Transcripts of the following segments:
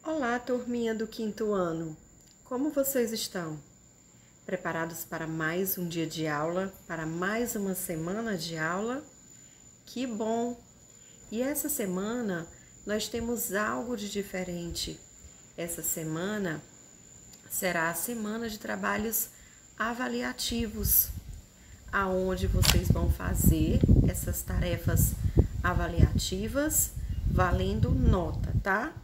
Olá, turminha do quinto ano! Como vocês estão? Preparados para mais um dia de aula, para mais uma semana de aula? Que bom! E essa semana nós temos algo de diferente. Essa semana será a semana de trabalhos avaliativos, aonde vocês vão fazer essas tarefas avaliativas valendo nota, tá?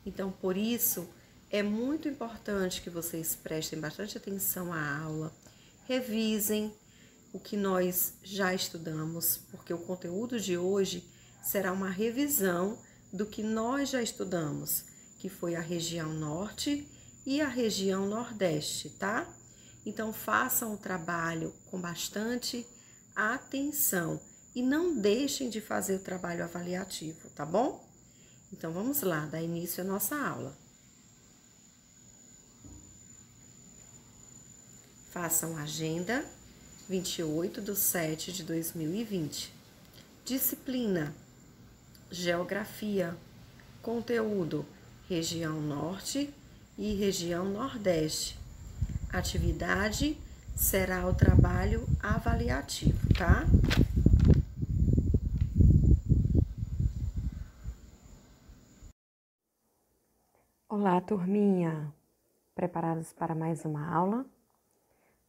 Então, por isso, é muito importante que vocês prestem bastante atenção à aula, revisem o que nós já estudamos, porque o conteúdo de hoje será uma revisão do que nós já estudamos, que foi a região norte e a região nordeste, tá? Então, façam o trabalho com bastante atenção e não deixem de fazer o trabalho avaliativo, tá bom? Então, vamos lá, dar início à nossa aula. Façam a agenda 28/7/2020. Disciplina: Geografia. Conteúdo: Região Norte e Região Nordeste. Atividade será o trabalho avaliativo, tá? Olá, turminha! Preparados para mais uma aula?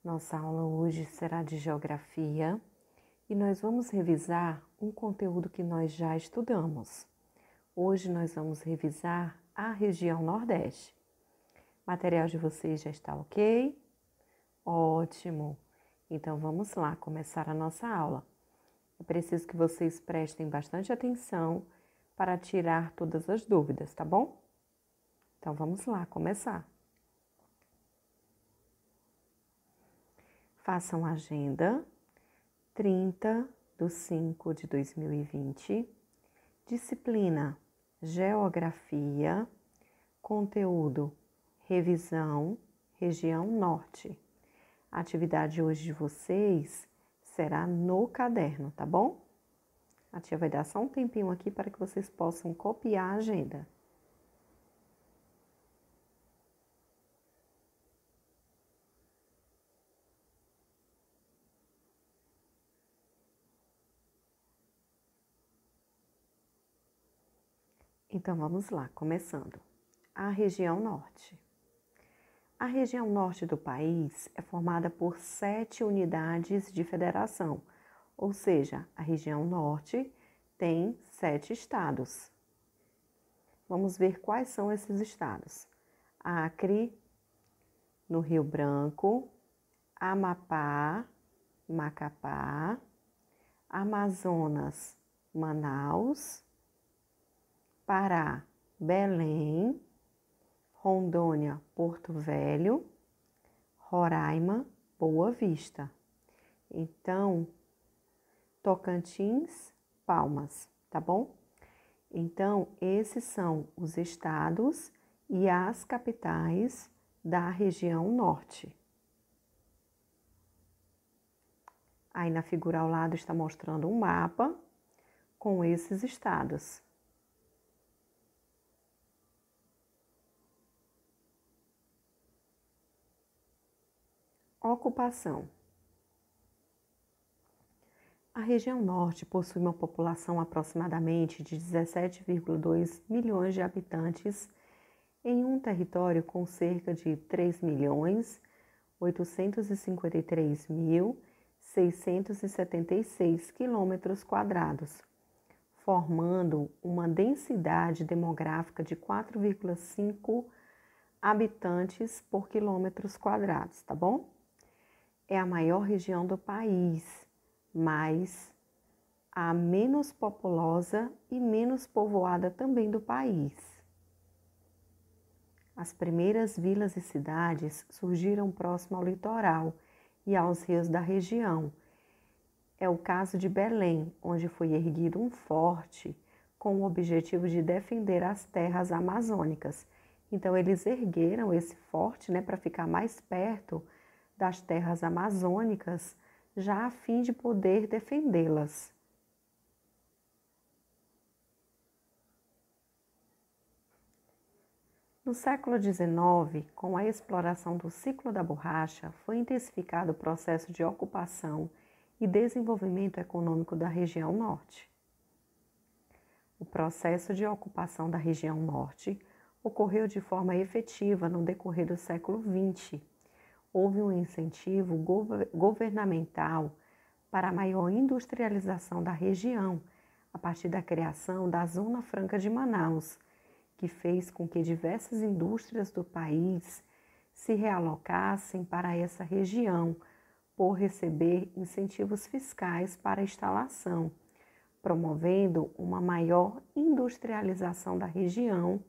Nossa aula hoje será de Geografia e nós vamos revisar um conteúdo que nós já estudamos. Hoje nós vamos revisar a região Nordeste. O material de vocês já está ok? Ótimo! Então vamos lá começar a nossa aula. É preciso que vocês prestem bastante atenção para tirar todas as dúvidas, tá bom? Então vamos lá começar. Façam a agenda 30/5/2020. Disciplina: Geografia. Conteúdo: Revisão, Região Norte. A atividade hoje de vocês será no caderno, tá bom? A tia vai dar só um tempinho aqui para que vocês possam copiar a agenda. Então vamos lá, começando. A região norte. A região norte do país é formada por 7 unidades de federação, ou seja, a região norte tem 7 estados. Vamos ver quais são esses estados: Acre, no Rio Branco, Amapá, Macapá, Amazonas, Manaus, Pará, Belém, Rondônia, Porto Velho, Roraima, Boa Vista. Então, Tocantins, Palmas, tá bom? Então, esses são os estados e as capitais da região norte. Aí na figura ao lado está mostrando um mapa com esses estados. Ocupação. A região norte possui uma população aproximadamente de 17,2 milhões de habitantes em um território com cerca de 3.853.676 quilômetros quadrados, formando uma densidade demográfica de 4,5 habitantes por quilômetros quadrados, tá bom? É a maior região do país, mas a menos populosa e menos povoada também do país. As primeiras vilas e cidades surgiram próximo ao litoral e aos rios da região. É o caso de Belém, onde foi erguido um forte com o objetivo de defender as terras amazônicas. Então, eles ergueram esse forte, para ficar mais perto das terras amazônicas, já a fim de poder defendê-las. No século XIX, com a exploração do ciclo da borracha, foi intensificado o processo de ocupação e desenvolvimento econômico da região norte. O processo de ocupação da região norte ocorreu de forma efetiva no decorrer do século XX. Houve um incentivo governamental para a maior industrialização da região, a partir da criação da Zona Franca de Manaus, que fez com que diversas indústrias do país se realocassem para essa região, por receber incentivos fiscais para a instalação, promovendo uma maior industrialização da região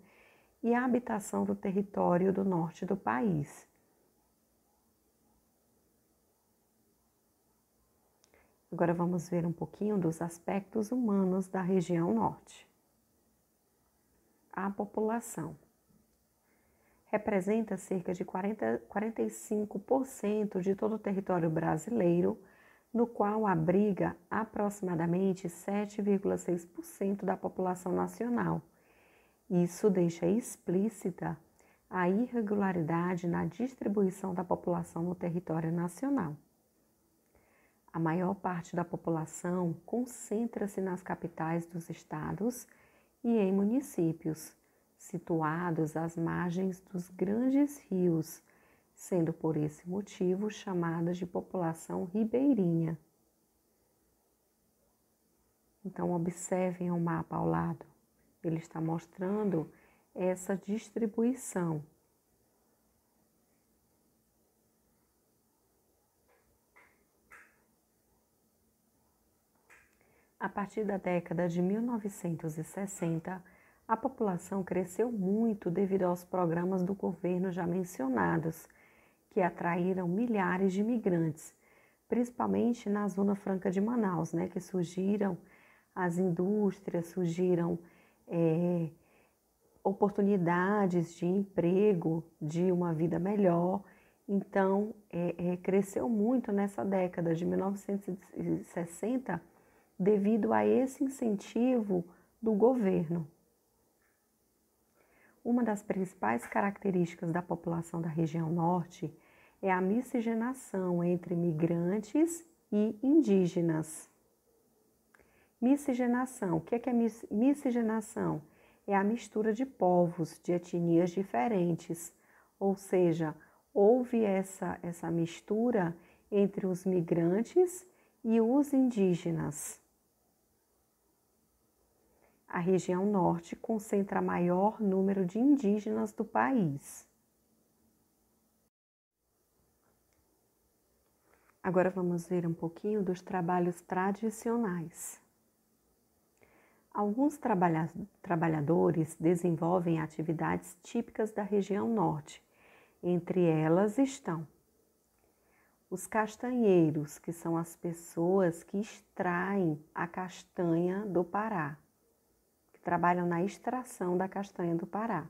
e a habitação do território do norte do país. Agora vamos ver um pouquinho dos aspectos humanos da região norte. A população representa cerca de 45% de todo o território brasileiro, no qual abriga aproximadamente 7,6% da população nacional. Isso deixa explícita a irregularidade na distribuição da população no território nacional. A maior parte da população concentra-se nas capitais dos estados e em municípios, situados às margens dos grandes rios, sendo por esse motivo chamada de população ribeirinha. Então, observem o mapa ao lado. Ele está mostrando essa distribuição. A partir da década de 1960, a população cresceu muito devido aos programas do governo já mencionados, que atraíram milhares de imigrantes, principalmente na Zona Franca de Manaus, que surgiram as indústrias, surgiram oportunidades de emprego, de uma vida melhor. Então, cresceu muito nessa década de 1960, devido a esse incentivo do governo. Uma das principais características da população da região norte é a miscigenação entre migrantes e indígenas. Miscigenação. O que é miscigenação? É a mistura de povos, de etnias diferentes. Ou seja, houve essa mistura entre os migrantes e os indígenas. A região norte concentra maior número de indígenas do país. Agora vamos ver um pouquinho dos trabalhos tradicionais. Alguns trabalhadores desenvolvem atividades típicas da região norte. Entre elas estão os castanheiros, que são as pessoas que extraem a castanha do Pará, que trabalham na extração da castanha do Pará.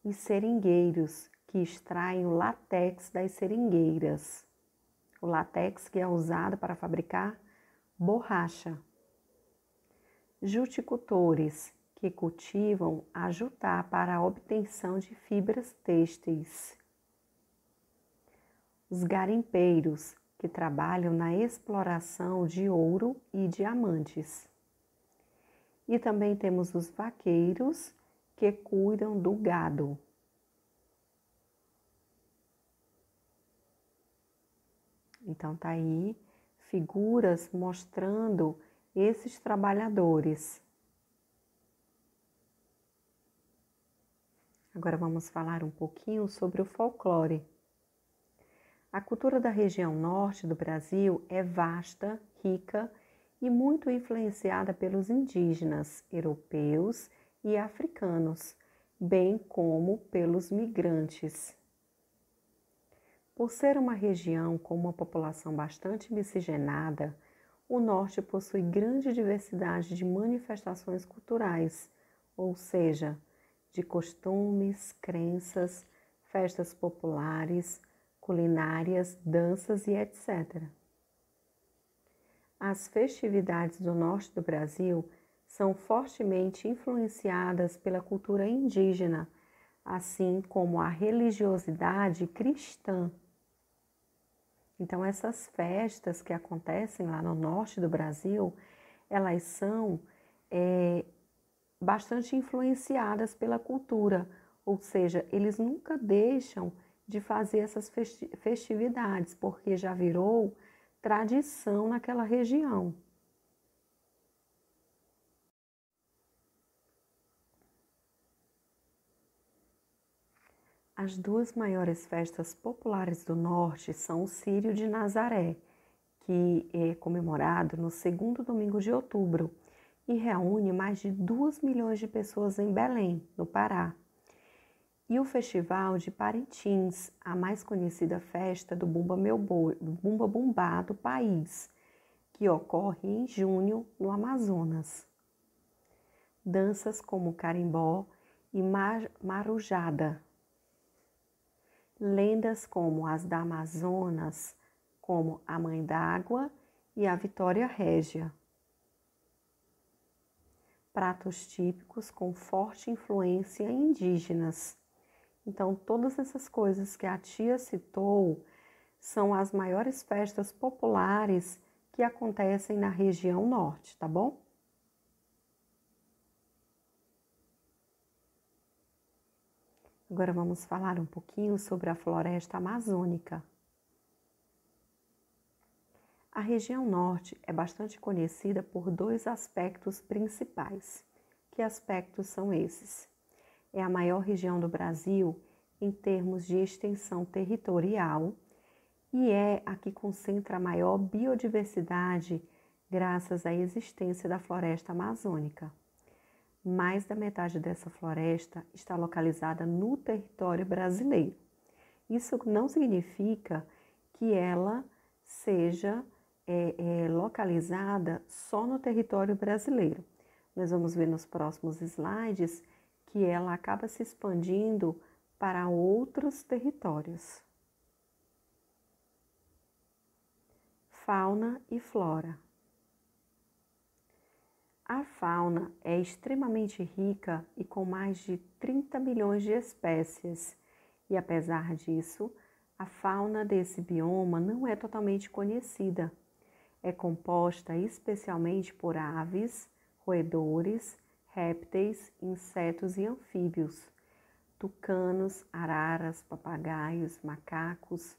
Os seringueiros, que extraem o látex das seringueiras. O látex que é usado para fabricar borracha. Juticultores, que cultivam a jutá para a obtenção de fibras têxteis. Os garimpeiros, que trabalham na exploração de ouro e diamantes. E também temos os vaqueiros, que cuidam do gado. Então, tá aí figuras mostrando esses trabalhadores. Agora vamos falar um pouquinho sobre o folclore. A cultura da região norte do Brasil é vasta, rica e muito influenciada pelos indígenas, europeus e africanos, bem como pelos migrantes. Por ser uma região com uma população bastante miscigenada, o norte possui grande diversidade de manifestações culturais, ou seja, de costumes, crenças, festas populares, culinárias, danças e etc. As festividades do norte do Brasil são fortemente influenciadas pela cultura indígena, assim como a religiosidade cristã. Então, essas festas que acontecem lá no norte do Brasil, elas são bastante influenciadas pela cultura, ou seja, eles nunca deixam de fazer essas festividades, porque já virou tradição naquela região. As duas maiores festas populares do norte são o Círio de Nazaré, que é comemorado no segundo domingo de outubro e reúne mais de 2 milhões de pessoas em Belém, no Pará. E o Festival de Parintins, a mais conhecida festa do Bumba Meu Boi, do Bumba Bumbá do país, que ocorre em junho no Amazonas. Danças como carimbó e marujada. Lendas como as da Amazonas, como a Mãe d'Água e a Vitória Régia. Pratos típicos com forte influência indígenas. Então, todas essas coisas que a tia citou são as maiores festas populares que acontecem na região norte, tá bom? Agora vamos falar um pouquinho sobre a floresta amazônica. A região norte é bastante conhecida por dois aspectos principais. Que aspectos são esses? É a maior região do Brasil em termos de extensão territorial e é a que concentra a maior biodiversidade graças à existência da floresta amazônica. Mais da metade dessa floresta está localizada no território brasileiro. Isso não significa que ela seja localizada só no território brasileiro. Nós vamos ver nos próximos slides que ela acaba se expandindo para outros territórios. Fauna e flora. A fauna é extremamente rica e com mais de 30 milhões de espécies, e apesar disso, a fauna desse bioma não é totalmente conhecida. É composta especialmente por aves, roedores, répteis, insetos e anfíbios, tucanos, araras, papagaios, macacos,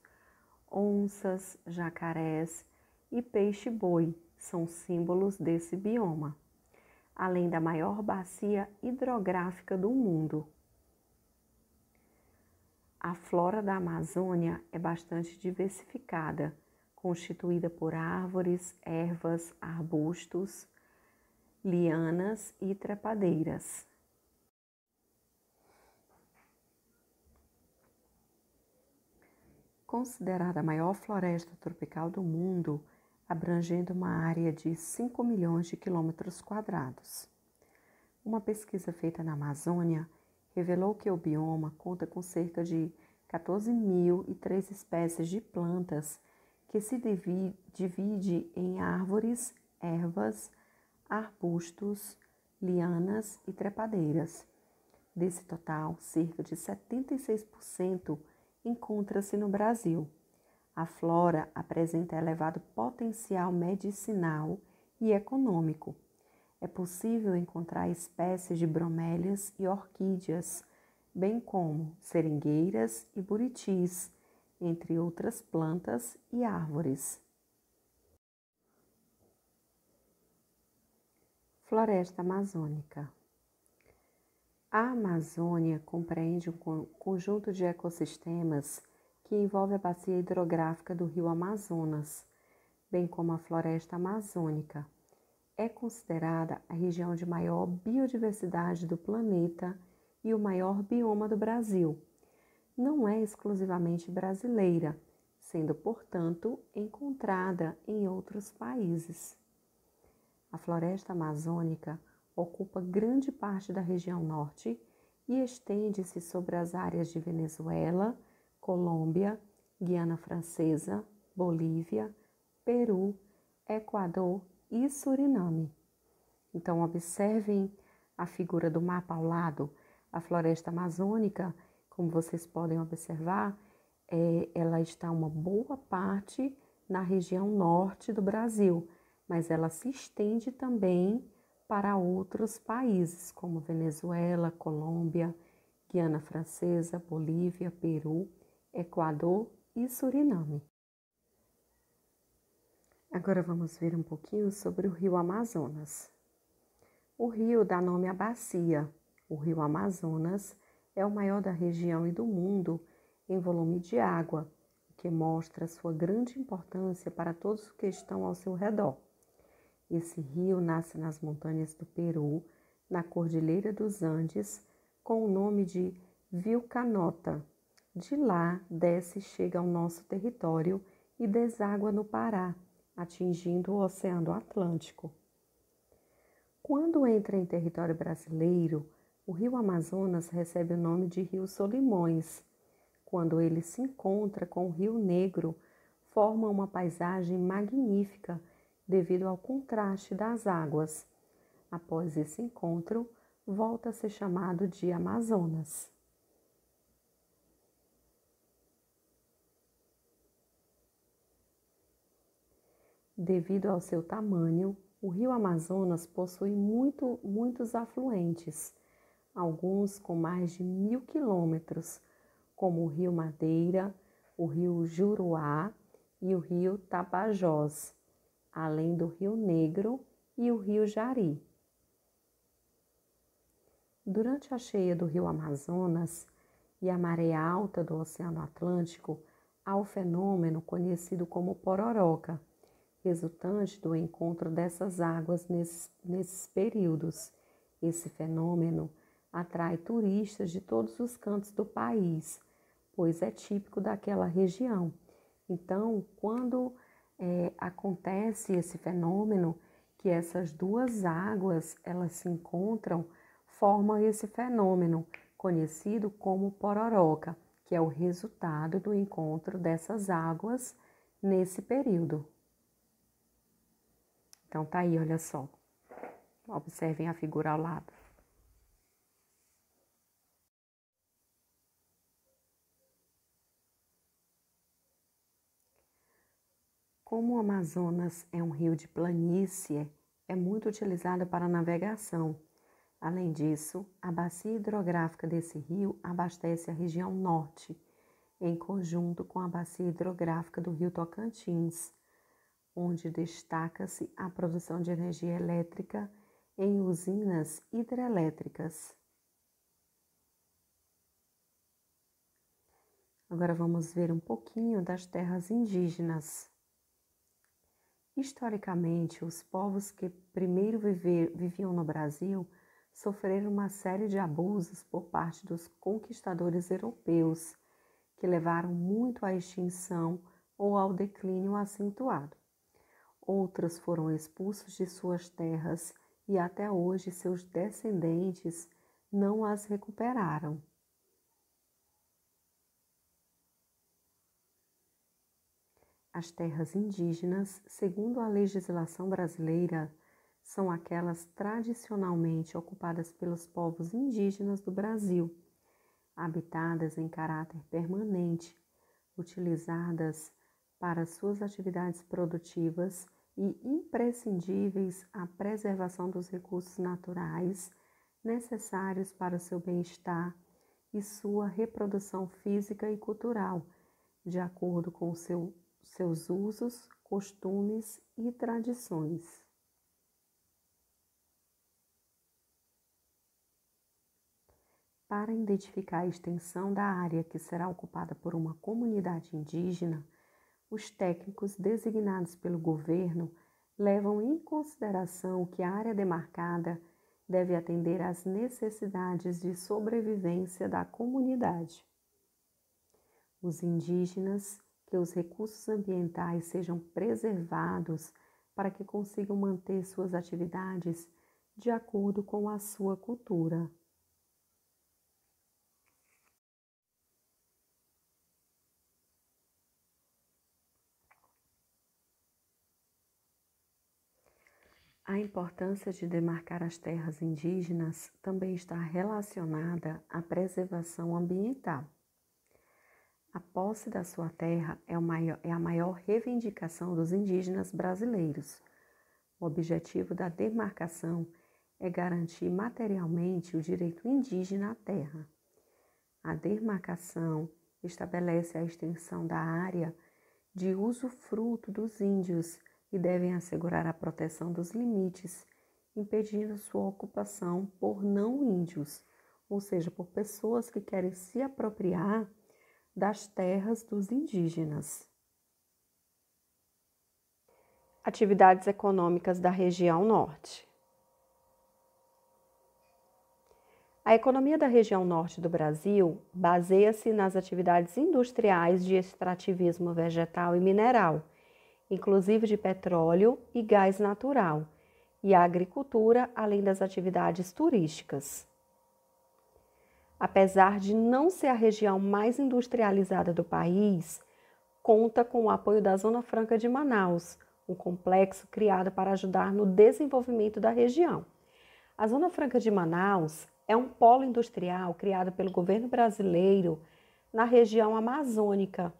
onças, jacarés e peixe-boi são símbolos desse bioma, além da maior bacia hidrográfica do mundo. A flora da Amazônia é bastante diversificada, constituída por árvores, ervas, arbustos, lianas e trepadeiras. Considerada a maior floresta tropical do mundo, abrangendo uma área de 5 milhões de quilômetros quadrados. Uma pesquisa feita na Amazônia revelou que o bioma conta com cerca de 14.003 espécies de plantas que se divide em árvores, ervas, arbustos, lianas e trepadeiras. Desse total, cerca de 76% encontra-se no Brasil. A flora apresenta elevado potencial medicinal e econômico. É possível encontrar espécies de bromélias e orquídeas, bem como seringueiras e buritis, entre outras plantas e árvores. Floresta amazônica. A Amazônia compreende um conjunto de ecossistemas que envolve a bacia hidrográfica do rio Amazonas, bem como a floresta amazônica. É considerada a região de maior biodiversidade do planeta e o maior bioma do Brasil. Não é exclusivamente brasileira, sendo, portanto, encontrada em outros países. A floresta amazônica ocupa grande parte da região norte e estende-se sobre as áreas de Venezuela, Colômbia, Guiana Francesa, Bolívia, Peru, Equador e Suriname. Então, observem a figura do mapa ao lado. A floresta amazônica, como vocês podem observar, ela está uma boa parte na região norte do Brasil, mas ela se estende também para outros países, como Venezuela, Colômbia, Guiana Francesa, Bolívia, Peru, Equador e Suriname. Agora vamos ver um pouquinho sobre o rio Amazonas. O rio dá nome à bacia. O rio Amazonas é o maior da região e do mundo em volume de água, o que mostra sua grande importância para todos que estão ao seu redor. Esse rio nasce nas montanhas do Peru, na Cordilheira dos Andes, com o nome de Vilcanota. De lá, desce e chega ao nosso território e deságua no Pará, atingindo o Oceano Atlântico. Quando entra em território brasileiro, o rio Amazonas recebe o nome de Rio Solimões. Quando ele se encontra com o Rio Negro, forma uma paisagem magnífica devido ao contraste das águas. Após esse encontro, volta a ser chamado de Amazonas. Devido ao seu tamanho, o rio Amazonas possui muitos afluentes, alguns com mais de 1.000 quilômetros, como o rio Madeira, o rio Juruá e o rio Tapajós, além do rio Negro e o rio Jari. Durante a cheia do rio Amazonas e a maré alta do Oceano Atlântico, há o fenômeno conhecido como pororoca, resultante do encontro dessas águas nesses períodos. Esse fenômeno atrai turistas de todos os cantos do país, pois é típico daquela região. Então, quando acontece esse fenômeno, que essas duas águas elas se encontram, formam esse fenômeno conhecido como pororoca, que é o resultado do encontro dessas águas nesse período. Então tá aí, olha só. Observem a figura ao lado. Como o Amazonas é um rio de planície, é muito utilizado para navegação. Além disso, a bacia hidrográfica desse rio abastece a região norte, em conjunto com a bacia hidrográfica do rio Tocantins, onde destaca-se a produção de energia elétrica em usinas hidrelétricas. Agora vamos ver um pouquinho das terras indígenas. Historicamente, os povos que primeiro viviam no Brasil sofreram uma série de abusos por parte dos conquistadores europeus, que levaram muito à extinção ou ao declínio acentuado. Outros foram expulsos de suas terras e até hoje seus descendentes não as recuperaram. As terras indígenas, segundo a legislação brasileira, são aquelas tradicionalmente ocupadas pelos povos indígenas do Brasil, habitadas em caráter permanente, utilizadas para suas atividades produtivas e imprescindíveis à preservação dos recursos naturais necessários para o seu bem-estar e sua reprodução física e cultural, de acordo com seus usos, costumes e tradições. Para identificar a extensão da área que será ocupada por uma comunidade indígena, os técnicos designados pelo governo levam em consideração que a área demarcada deve atender às necessidades de sobrevivência da comunidade. Os indígenas que os recursos ambientais sejam preservados para que consigam manter suas atividades de acordo com a sua cultura. A importância de demarcar as terras indígenas também está relacionada à preservação ambiental. A posse da sua terra é a maior reivindicação dos indígenas brasileiros. O objetivo da demarcação é garantir materialmente o direito indígena à terra. A demarcação estabelece a extensão da área de usufruto dos índios e devem assegurar a proteção dos limites, impedindo sua ocupação por não índios, ou seja, por pessoas que querem se apropriar das terras dos indígenas. Atividades econômicas da região norte. A economia da região norte do Brasil baseia-se nas atividades industriais de extrativismo vegetal e mineral, inclusive de petróleo e gás natural, e a agricultura, além das atividades turísticas. Apesar de não ser a região mais industrializada do país, conta com o apoio da Zona Franca de Manaus, um complexo criado para ajudar no desenvolvimento da região. A Zona Franca de Manaus é um polo industrial criado pelo governo brasileiro na região amazônica,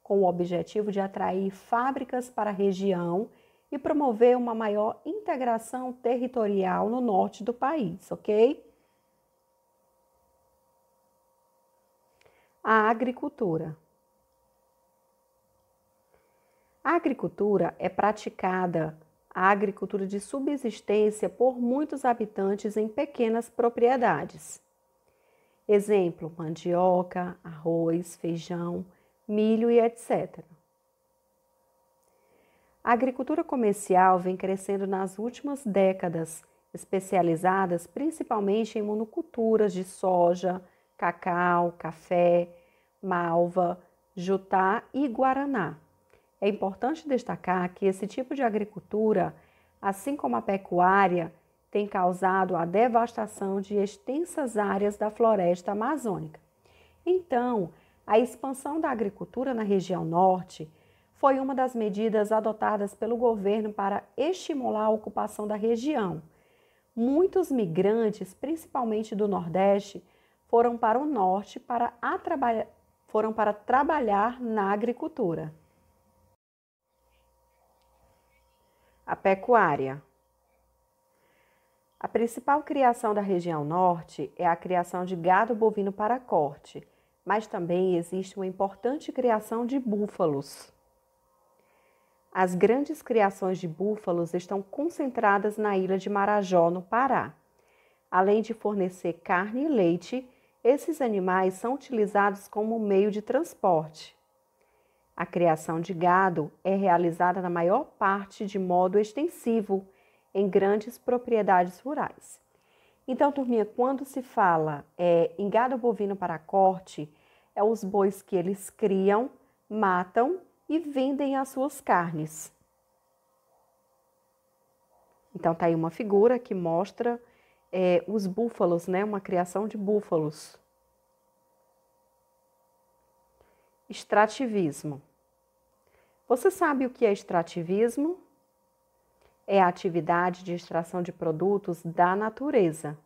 com o objetivo de atrair fábricas para a região e promover uma maior integração territorial no norte do país, ok? A agricultura. A agricultura é praticada, a agricultura de subsistência por muitos habitantes em pequenas propriedades. Exemplo, mandioca, arroz, feijão, milho e etc. A agricultura comercial vem crescendo nas últimas décadas, especializadas principalmente em monoculturas de soja, cacau, café, malva, jutá e guaraná. É importante destacar que esse tipo de agricultura, assim como a pecuária, tem causado a devastação de extensas áreas da floresta amazônica. Então, a expansão da agricultura na região norte foi uma das medidas adotadas pelo governo para estimular a ocupação da região. Muitos migrantes, principalmente do Nordeste, foram para o norte para trabalhar na agricultura. A pecuária. A principal criação da região norte é a criação de gado bovino para corte, mas também existe uma importante criação de búfalos. As grandes criações de búfalos estão concentradas na ilha de Marajó, no Pará. Além de fornecer carne e leite, esses animais são utilizados como meio de transporte. A criação de gado é realizada na maior parte de modo extensivo, em grandes propriedades rurais. Então, turminha, quando se fala em gado bovino para corte, é os bois que eles criam, matam e vendem as suas carnes. Então, tá aí uma figura que mostra os búfalos, né? Uma criação de búfalos. Extrativismo. Você sabe o que é extrativismo? É a atividade de extração de produtos da natureza.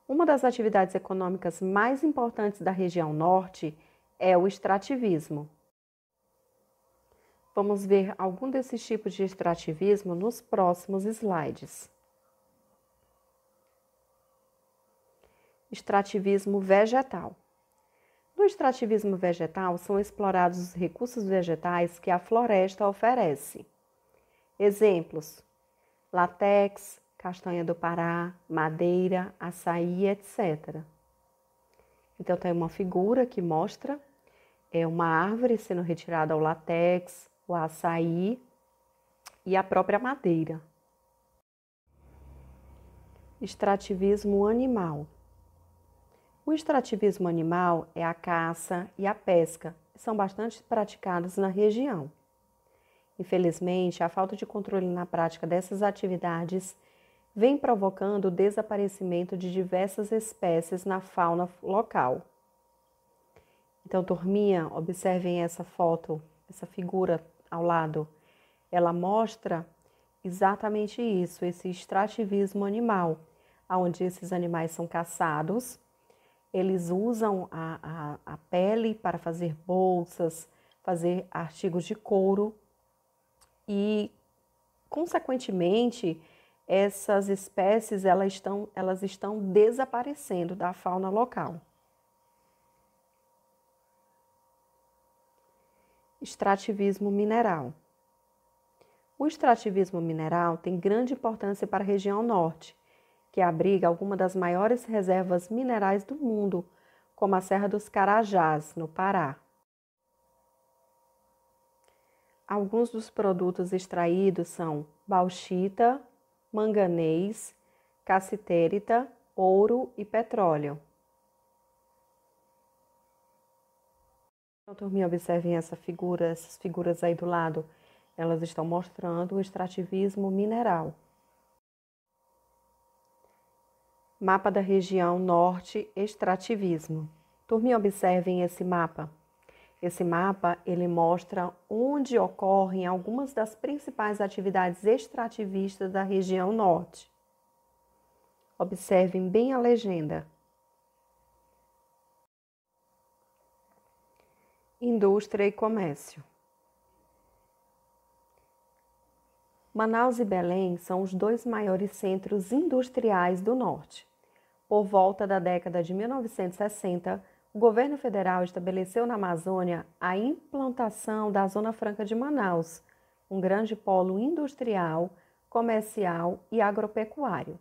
Uma das atividades econômicas mais importantes da região norte é o extrativismo. Vamos ver algum desses tipos de extrativismo nos próximos slides. Extrativismo vegetal. No extrativismo vegetal, são explorados os recursos vegetais que a floresta oferece. Exemplos: látex, castanha do Pará, madeira, açaí, etc. Então, tem uma figura que mostra uma árvore sendo retirada o látex, o açaí e a própria madeira. Extrativismo animal. O extrativismo animal é a caça e a pesca, que são bastante praticados na região. Infelizmente, a falta de controle na prática dessas atividades vem provocando o desaparecimento de diversas espécies na fauna local. Então, turminha, observem essa foto, essa figura ao lado. Ela mostra exatamente isso, esse extrativismo animal, onde esses animais são caçados, eles usam a pele para fazer bolsas, fazer artigos de couro e, consequentemente, essas espécies elas estão desaparecendo da fauna local. Extrativismo mineral. O extrativismo mineral tem grande importância para a região norte, que abriga algumas das maiores reservas minerais do mundo, como a Serra dos Carajás, no Pará. Alguns dos produtos extraídos são bauxita, manganês, cassiterita, ouro e petróleo. Então, turminha, observem essas figuras aí do lado. Elas estão mostrando o extrativismo mineral. Mapa da região norte, extrativismo. Turminha, observem esse mapa. Esse mapa, ele mostra onde ocorrem algumas das principais atividades extrativistas da região norte. Observem bem a legenda. Indústria e comércio. Manaus e Belém são os dois maiores centros industriais do norte. Por volta da década de 1960, o governo federal estabeleceu na Amazônia a implantação da Zona Franca de Manaus, um grande polo industrial, comercial e agropecuário.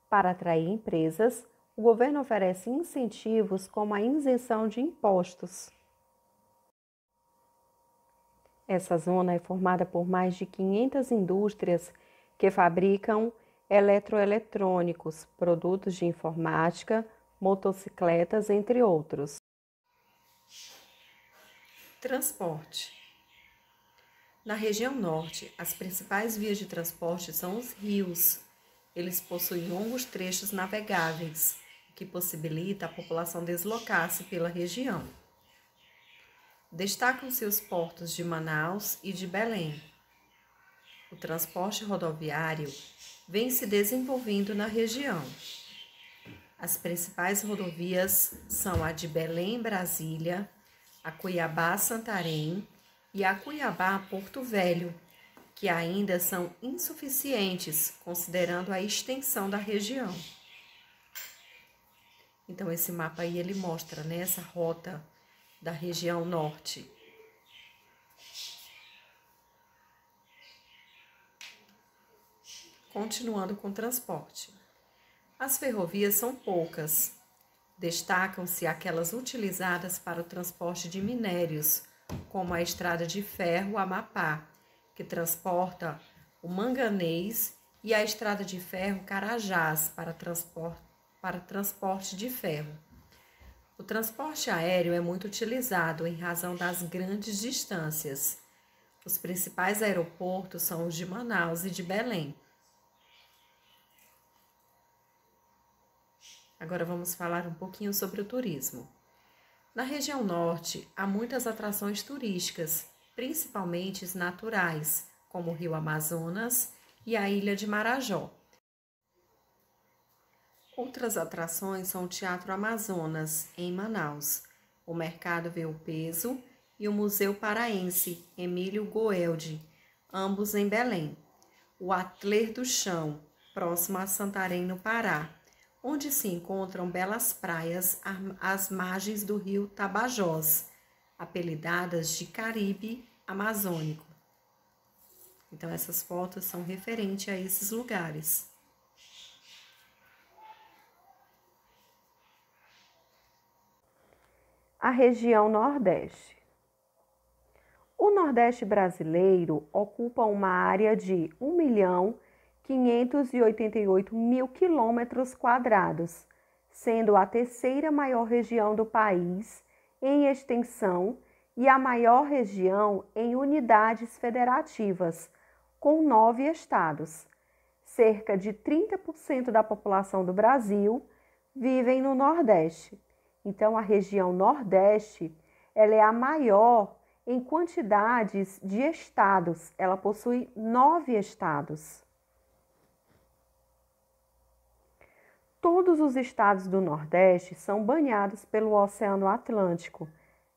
Para atrair empresas, o governo oferece incentivos como a isenção de impostos. Essa zona é formada por mais de 500 indústrias que fabricam eletroeletrônicos, produtos de informática, motocicletas, entre outros. Transporte. Na região norte, as principais vias de transporte são os rios. Eles possuem longos trechos navegáveis, o que possibilita a população deslocar-se pela região. Destacam-se os portos de Manaus e de Belém. O transporte rodoviário vem se desenvolvendo na região. As principais rodovias são a de Belém-Brasília, a Cuiabá-Santarém e a Cuiabá-Porto Velho, que ainda são insuficientes, considerando a extensão da região. Então, esse mapa aí, ele mostra, né, essa rota da região norte. Continuando com o transporte. As ferrovias são poucas. Destacam-se aquelas utilizadas para o transporte de minérios, como a estrada de ferro Amapá, que transporta o manganês, e a estrada de ferro Carajás para transporte de ferro. O transporte aéreo é muito utilizado em razão das grandes distâncias. Os principais aeroportos são os de Manaus e de Belém. Agora vamos falar um pouquinho sobre o turismo. Na região norte, há muitas atrações turísticas, principalmente naturais, como o Rio Amazonas e a Ilha de Marajó. Outras atrações são o Teatro Amazonas, em Manaus, o Mercado Ver o Peso e o Museu Paraense Emílio Goeldi, ambos em Belém. O Atler do Chão, próximo a Santarém, no Pará, onde se encontram belas praias às margens do rio Tapajós, apelidadas de Caribe Amazônico. Então, essas fotos são referentes a esses lugares. A região Nordeste. O Nordeste brasileiro ocupa uma área de 1.588.000 quilômetros quadrados, sendo a terceira maior região do país em extensão e a maior região em unidades federativas, com 9 estados. Cerca de 30% da população do Brasil vivem no Nordeste. Então, a região Nordeste, ela é a maior em quantidades de estados. Ela possui 9 estados. Todos os estados do Nordeste são banhados pelo Oceano Atlântico.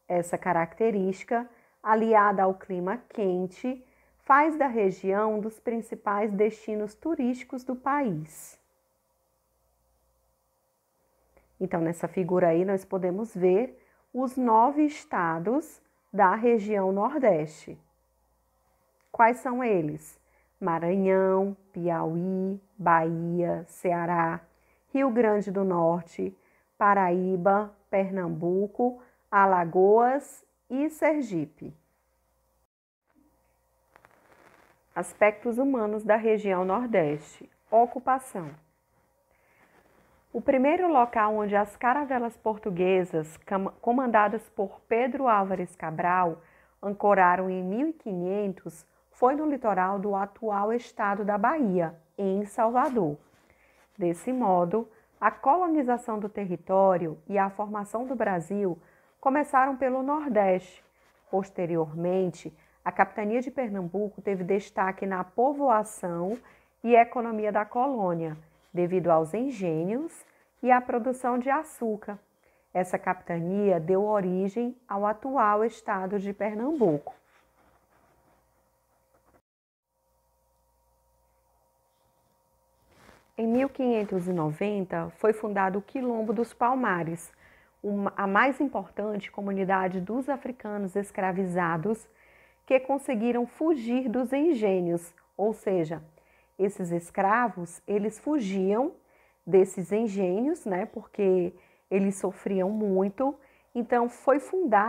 Essa característica, aliada ao clima quente, faz da região um dos principais destinos turísticos do país. Então, nessa figura aí, nós podemos ver os 9 estados da região Nordeste. Quais são eles? Maranhão, Piauí, Bahia, Ceará, Rio Grande do Norte, Paraíba, Pernambuco, Alagoas e Sergipe. Aspectos humanos da região Nordeste. Ocupação. O primeiro local onde as caravelas portuguesas, comandadas por Pedro Álvares Cabral, ancoraram em 1500 foi no litoral do atual estado da Bahia, em Salvador. Desse modo, a colonização do território e a formação do Brasil começaram pelo Nordeste. Posteriormente, a capitania de Pernambuco teve destaque na povoação e economia da colônia, devido aos engenhos e à produção de açúcar. Essa capitania deu origem ao atual estado de Pernambuco. Em 1590, foi fundado o Quilombo dos Palmares, a mais importante comunidade dos africanos escravizados que conseguiram fugir dos engenhos, ou seja, esses escravos, eles fugiam desses engenhos, né, porque eles sofriam muito. Então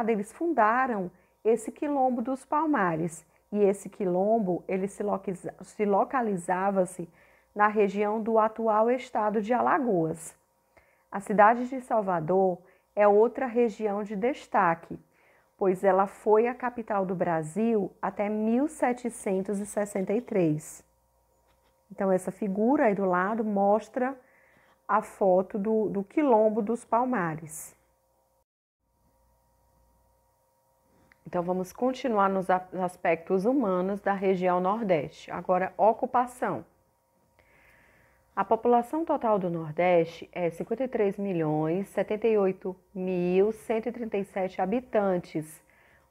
eles fundaram esse Quilombo dos Palmares, e esse quilombo, ele se localizava-se na região do atual estado de Alagoas. A cidade de Salvador é outra região de destaque, pois ela foi a capital do Brasil até 1763. Então, essa figura aí do lado mostra a foto do Quilombo dos Palmares. Então, vamos continuar nos aspectos humanos da região Nordeste. Agora, ocupação. A população total do Nordeste é 53.078.137 habitantes,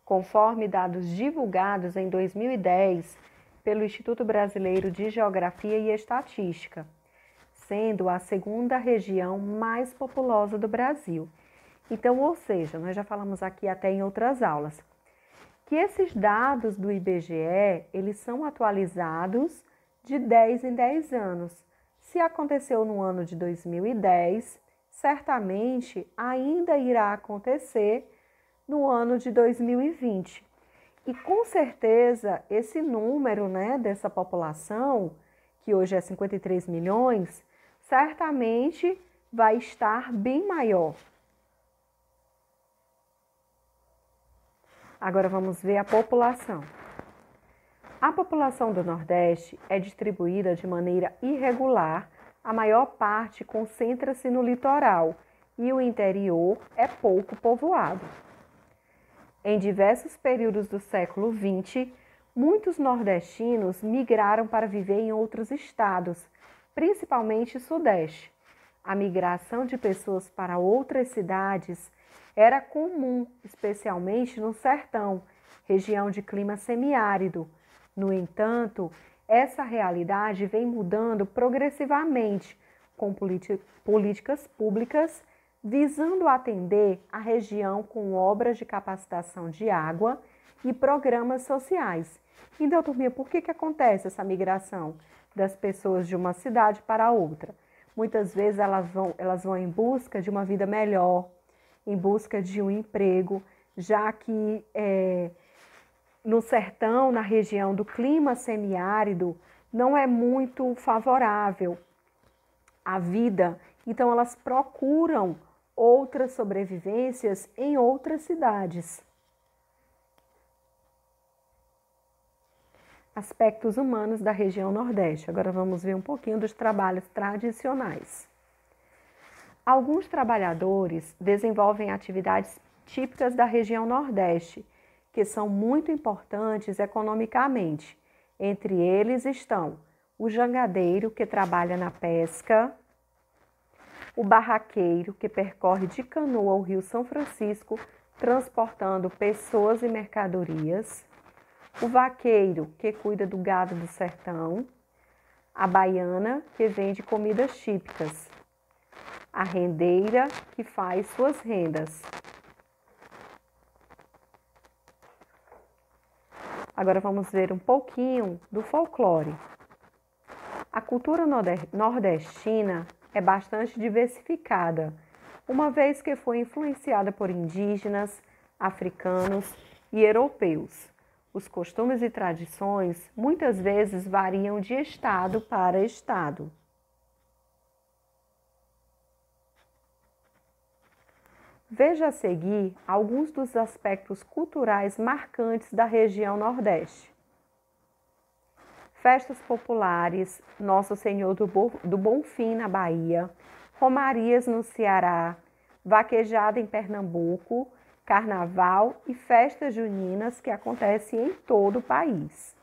conforme dados divulgados em 2010 pelo Instituto Brasileiro de Geografia e Estatística, sendo a segunda região mais populosa do Brasil. Então, ou seja, nós já falamos aqui até em outras aulas, que esses dados do IBGE, eles são atualizados de 10 em 10 anos. Se aconteceu no ano de 2010, certamente ainda irá acontecer no ano de 2020. E com certeza esse número, né, dessa população, que hoje é 53 milhões, certamente vai estar bem maior. Agora vamos ver a população. A população do Nordeste é distribuída de maneira irregular, a maior parte concentra-se no litoral e o interior é pouco povoado. Em diversos períodos do século XX, muitos nordestinos migraram para viver em outros estados, principalmente Sudeste. A migração de pessoas para outras cidades era comum, especialmente no sertão, região de clima semiárido. No entanto, essa realidade vem mudando progressivamente, com políticas públicas visando atender a região com obras de capacitação de água e programas sociais. Então, turminha, por que acontece essa migração das pessoas de uma cidade para outra? Muitas vezes elas vão em busca de uma vida melhor, em busca de um emprego, já que no sertão, na região do clima semiárido, não é muito favorável à vida. Então, elas procuram outras sobrevivências em outras cidades. Aspectos humanos da região Nordeste. Agora vamos ver um pouquinho dos trabalhos tradicionais. Alguns trabalhadores desenvolvem atividades típicas da região Nordeste, que são muito importantes economicamente. Entre eles estão o jangadeiro, que trabalha na pesca, o barraqueiro, que percorre de canoa o Rio São Francisco, transportando pessoas e mercadorias, o vaqueiro, que cuida do gado do sertão, a baiana, que vende comidas típicas, a rendeira, que faz suas rendas. Agora vamos ver um pouquinho do folclore. A cultura nordestina é bastante diversificada, uma vez que foi influenciada por indígenas, africanos e europeus. Os costumes e tradições muitas vezes variam de estado para estado. Veja a seguir alguns dos aspectos culturais marcantes da região Nordeste. Festas populares, Nosso Senhor do Bonfim na Bahia, romarias no Ceará, vaquejada em Pernambuco, carnaval e festas juninas que acontecem em todo o país.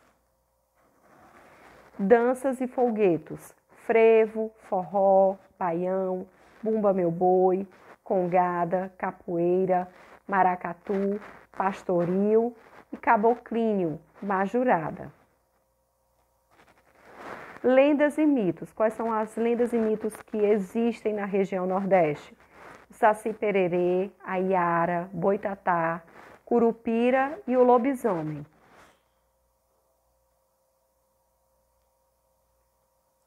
Danças e folguetos, frevo, forró, baião, bumba meu boi, congada, capoeira, maracatu, pastoril e caboclinho, majurada. Lendas e mitos. Quais são as lendas e mitos que existem na região Nordeste? O Saci-Pererê, a Iara, Boitatá, Curupira e o lobisomem.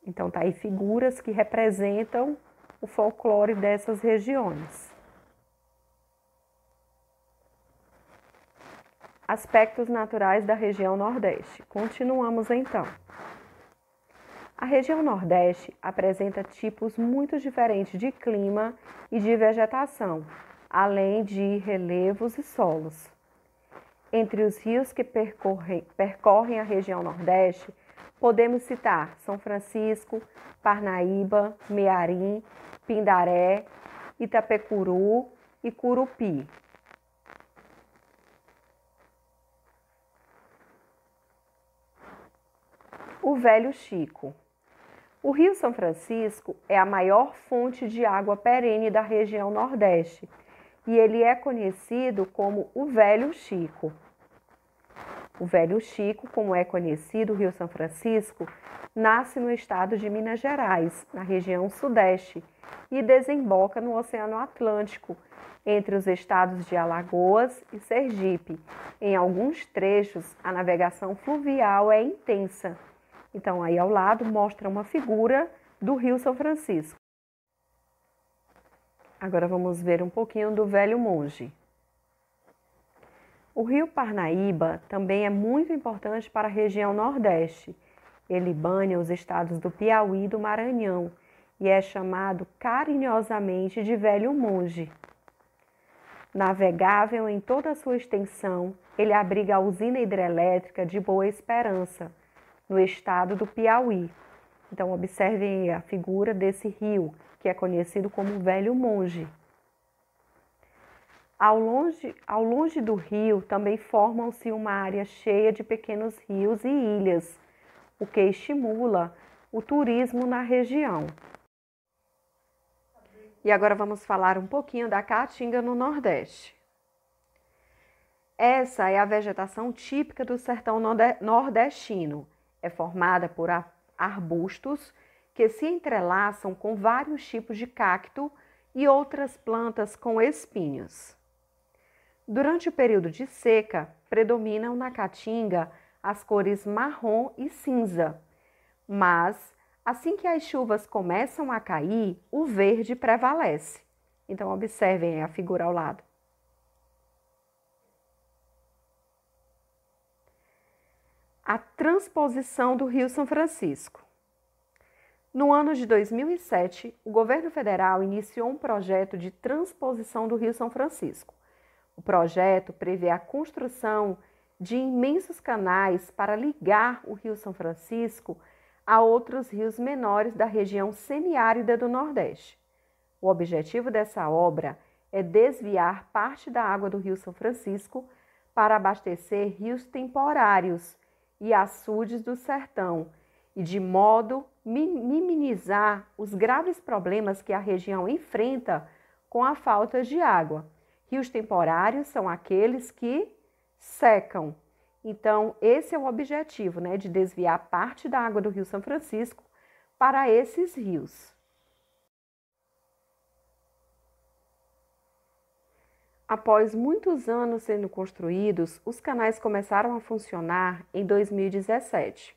Então, tá aí figuras que representam o folclore dessas regiões. Aspectos naturais da região Nordeste. Continuamos então. A região Nordeste apresenta tipos muito diferentes de clima e de vegetação, além de relevos e solos. Entre os rios que percorrem a região Nordeste, podemos citar São Francisco, Parnaíba, Mearim, Pindaré, Itapecuru e Curupi. O Velho Chico. O Rio São Francisco é a maior fonte de água perene da região Nordeste e ele é conhecido como o Velho Chico. O Velho Chico, como é conhecido, o Rio São Francisco, nasce no estado de Minas Gerais, na região Sudeste, e desemboca no Oceano Atlântico, entre os estados de Alagoas e Sergipe. Em alguns trechos, a navegação fluvial é intensa. Então, aí ao lado mostra uma figura do Rio São Francisco. Agora vamos ver um pouquinho do Velho Monge. O Rio Parnaíba também é muito importante para a região Nordeste. Ele banha os estados do Piauí e do Maranhão e é chamado carinhosamente de Velho Monge. Navegável em toda a sua extensão, ele abriga a usina hidrelétrica de Boa Esperança, no estado do Piauí. Então, observem a figura desse rio, que é conhecido como Velho Monge. Ao longe do rio, também formam-se uma área cheia de pequenos rios e ilhas, o que estimula o turismo na região. E agora vamos falar um pouquinho da caatinga no Nordeste. Essa é a vegetação típica do sertão nordestino. É formada por arbustos que se entrelaçam com vários tipos de cacto e outras plantas com espinhos. Durante o período de seca, predominam na caatinga as cores marrom e cinza, mas assim que as chuvas começam a cair, o verde prevalece. Então, observem a figura ao lado. A transposição do Rio São Francisco. No ano de 2007, o governo federal iniciou um projeto de transposição do Rio São Francisco. O projeto prevê a construção de imensos canais para ligar o Rio São Francisco a outros rios menores da região semiárida do Nordeste. O objetivo dessa obra é desviar parte da água do Rio São Francisco para abastecer rios temporários e açudes do sertão e de modo minimizar os graves problemas que a região enfrenta com a falta de água. Rios temporários são aqueles que secam. Então, esse é o objetivo, né, de desviar parte da água do Rio São Francisco para esses rios. Após muitos anos sendo construídos, os canais começaram a funcionar em 2017.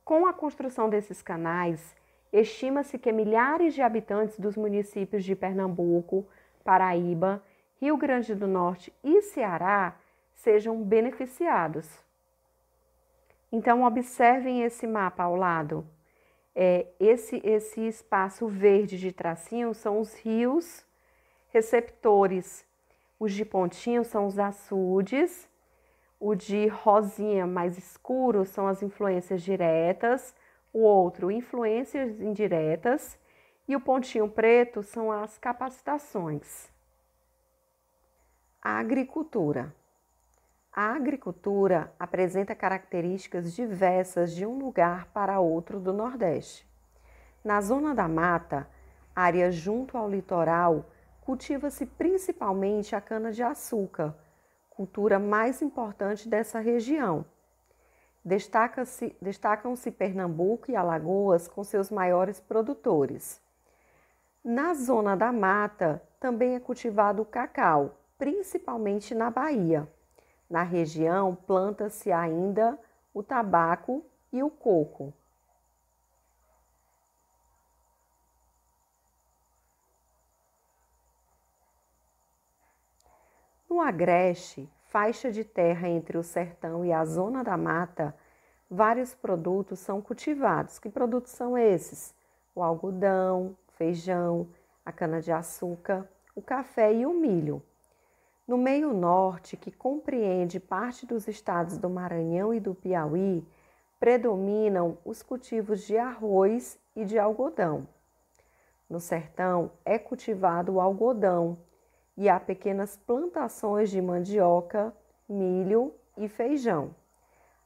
Com a construção desses canais, estima-se que milhares de habitantes dos municípios de Pernambuco, Paraíba, Rio Grande do Norte e Ceará sejam beneficiados. Então, observem esse mapa ao lado. Esse espaço verde de tracinho são os rios receptores. Os de pontinho são os açudes. O de rosinha mais escuro são as influências diretas, o outro, influências indiretas, e o pontinho preto são as capacitações. A agricultura. A agricultura apresenta características diversas de um lugar para outro do Nordeste. Na zona da mata, área junto ao litoral, cultiva-se principalmente a cana-de-açúcar, cultura mais importante dessa região. Destacam-se Pernambuco e Alagoas com seus maiores produtores. Na zona da mata, também é cultivado o cacau, principalmente na Bahia. Na região, planta-se ainda o tabaco e o coco. No Agreste, faixa de terra entre o sertão e a zona da mata, vários produtos são cultivados. Que produtos são esses? O algodão, feijão, a cana-de-açúcar, o café e o milho. No meio norte, que compreende parte dos estados do Maranhão e do Piauí, predominam os cultivos de arroz e de algodão. No sertão é cultivado o algodão e há pequenas plantações de mandioca, milho e feijão.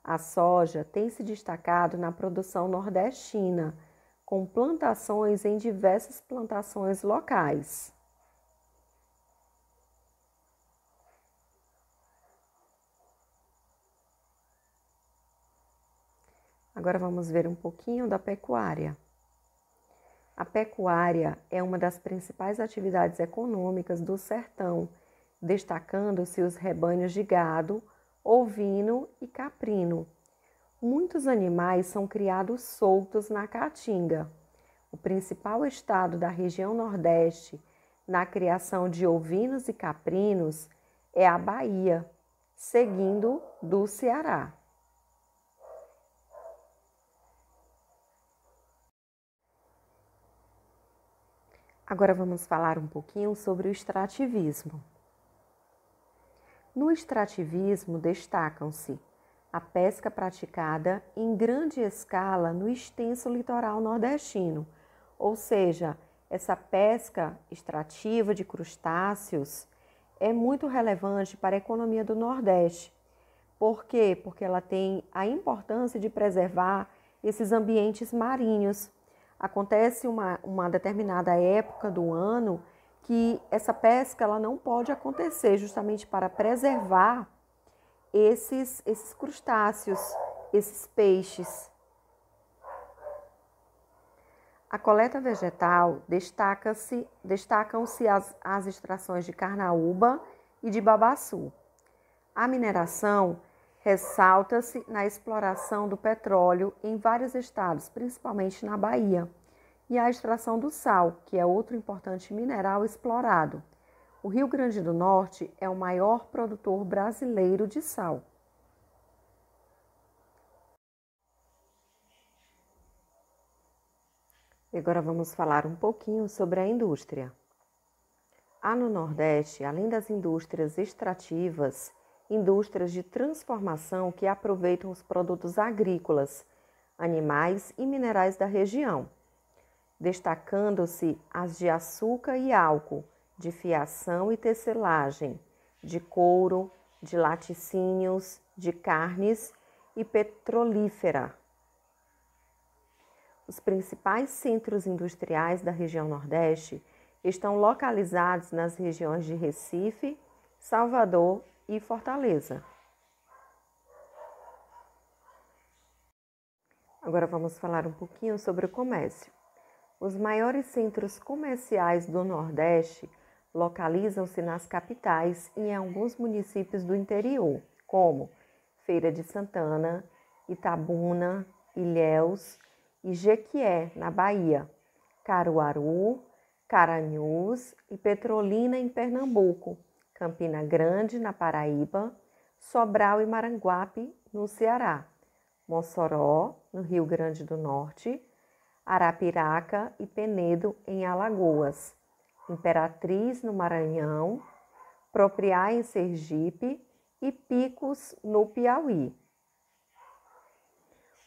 A soja tem se destacado na produção nordestina, com plantações em diversas plantações locais. Agora vamos ver um pouquinho da pecuária. A pecuária é uma das principais atividades econômicas do sertão, destacando-se os rebanhos de gado, ovino e caprino. Muitos animais são criados soltos na caatinga. O principal estado da região Nordeste na criação de ovinos e caprinos é a Bahia, seguindo do Ceará. Agora vamos falar um pouquinho sobre o extrativismo. No extrativismo destacam-se a pesca praticada em grande escala no extenso litoral nordestino, ou seja, essa pesca extrativa de crustáceos é muito relevante para a economia do Nordeste. Por quê? Porque ela tem a importância de preservar esses ambientes marinhos. Acontece uma determinada época do ano que essa pesca ela não pode acontecer justamente para preservar esses crustáceos, esses peixes. A coleta vegetal destacam-se as extrações de carnaúba e de babaçu. A mineração ressalta-se na exploração do petróleo em vários estados, principalmente na Bahia, e a extração do sal, que é outro importante mineral explorado. O Rio Grande do Norte é o maior produtor brasileiro de sal. E agora vamos falar um pouquinho sobre a indústria. Há no Nordeste, além das indústrias extrativas, indústrias de transformação que aproveitam os produtos agrícolas, animais e minerais da região, destacando-se as de açúcar e álcool, de fiação e tecelagem, de couro, de laticínios, de carnes e petrolífera. Os principais centros industriais da região Nordeste estão localizados nas regiões de Recife, Salvador e Fortaleza. Agora vamos falar um pouquinho sobre o comércio. Os maiores centros comerciais do Nordeste localizam-se nas capitais e em alguns municípios do interior, como Feira de Santana, Itabuna, Ilhéus e Jequié, na Bahia, Caruaru, Caranhus e Petrolina, em Pernambuco, Campina Grande, na Paraíba, Sobral e Maranguape, no Ceará, Mossoró, no Rio Grande do Norte, Arapiraca e Penedo, em Alagoas, Imperatriz, no Maranhão, Propriá, em Sergipe e Picos, no Piauí.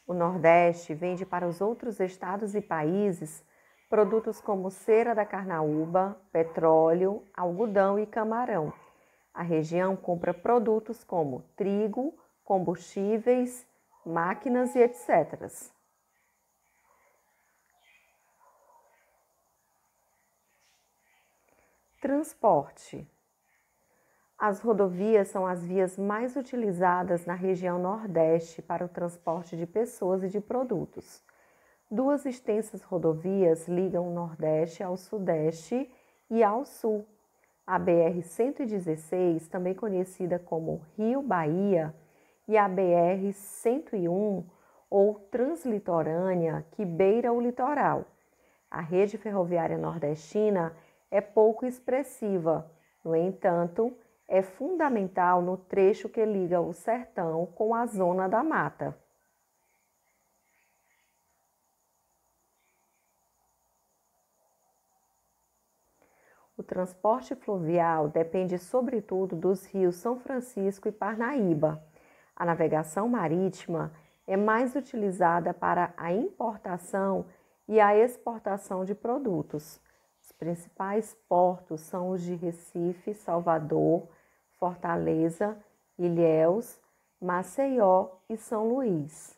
O Nordeste vende para os outros estados e países produtos como cera da carnaúba, petróleo, algodão e camarão. A região compra produtos como trigo, combustíveis, máquinas e etc. Transporte. As rodovias são as vias mais utilizadas na região Nordeste para o transporte de pessoas e de produtos. Duas extensas rodovias ligam o Nordeste ao Sudeste e ao Sul. A BR-116, também conhecida como Rio-Bahia, e a BR-101, ou Translitorânea, que beira o litoral. A rede ferroviária nordestina é pouco expressiva, no entanto, é fundamental no trecho que liga o sertão com a zona da mata. O transporte fluvial depende sobretudo dos rios São Francisco e Parnaíba. A navegação marítima é mais utilizada para a importação e a exportação de produtos. Os principais portos são os de Recife, Salvador, Fortaleza, Ilhéus, Maceió e São Luís.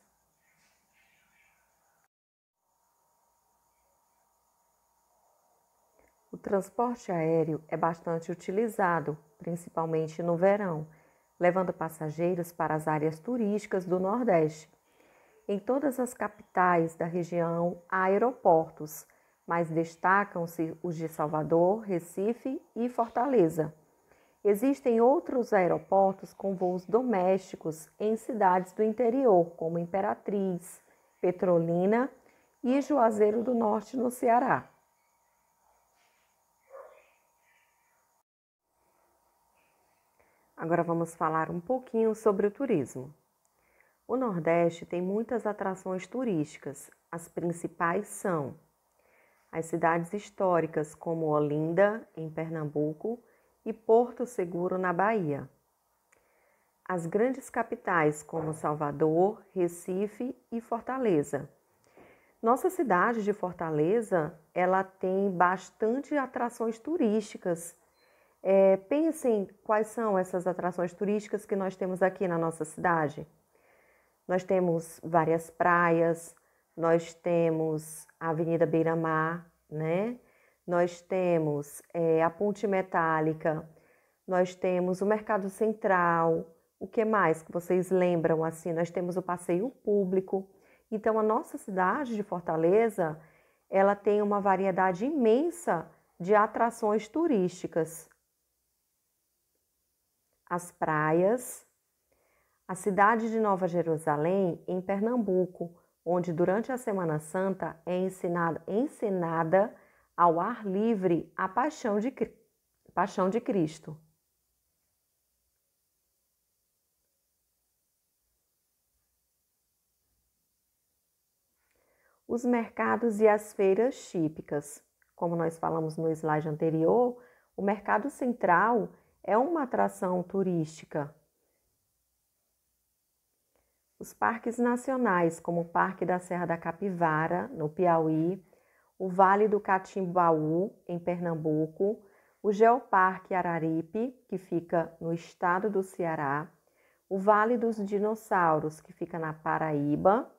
O transporte aéreo é bastante utilizado, principalmente no verão, levando passageiros para as áreas turísticas do Nordeste. Em todas as capitais da região há aeroportos, mas destacam-se os de Salvador, Recife e Fortaleza. Existem outros aeroportos com voos domésticos em cidades do interior, como Imperatriz, Petrolina e Juazeiro do Norte, no Ceará. Agora vamos falar um pouquinho sobre o turismo. O Nordeste tem muitas atrações turísticas. As principais são as cidades históricas, como Olinda, em Pernambuco, e Porto Seguro, na Bahia. As grandes capitais, como Salvador, Recife e Fortaleza. Nossa cidade de Fortaleza, ela tem bastante atrações turísticas. Pensem quais são essas atrações turísticas que nós temos aqui na nossa cidade. Nós temos várias praias, nós temos a Avenida Beira-Mar, né? Nós temos a Ponte Metálica, nós temos o Mercado Central. O que mais que vocês lembram assim? Nós temos o Passeio Público. Então, a nossa cidade de Fortaleza, ela tem uma variedade imensa de atrações turísticas. As praias, a cidade de Nova Jerusalém, em Pernambuco, onde durante a Semana Santa é encenada ao ar livre a Paixão de Cristo. Os mercados e as feiras típicas. Como nós falamos no slide anterior, o Mercado Central é uma atração turística. Os parques nacionais, como o Parque da Serra da Capivara, no Piauí, o Vale do Catimbaú, em Pernambuco, o Geoparque Araripe, que fica no estado do Ceará, o Vale dos Dinossauros, que fica na Paraíba.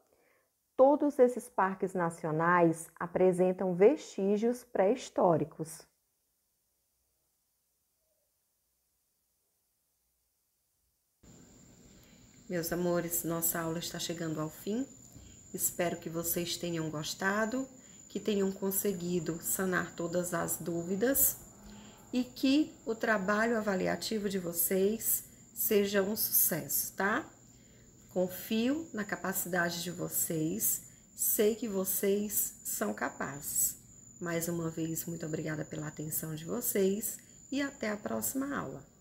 Todos esses parques nacionais apresentam vestígios pré-históricos. Meus amores, nossa aula está chegando ao fim. Espero que vocês tenham gostado, que tenham conseguido sanar todas as dúvidas e que o trabalho avaliativo de vocês seja um sucesso, tá? Confio na capacidade de vocês, sei que vocês são capazes. Mais uma vez, muito obrigada pela atenção de vocês e até a próxima aula.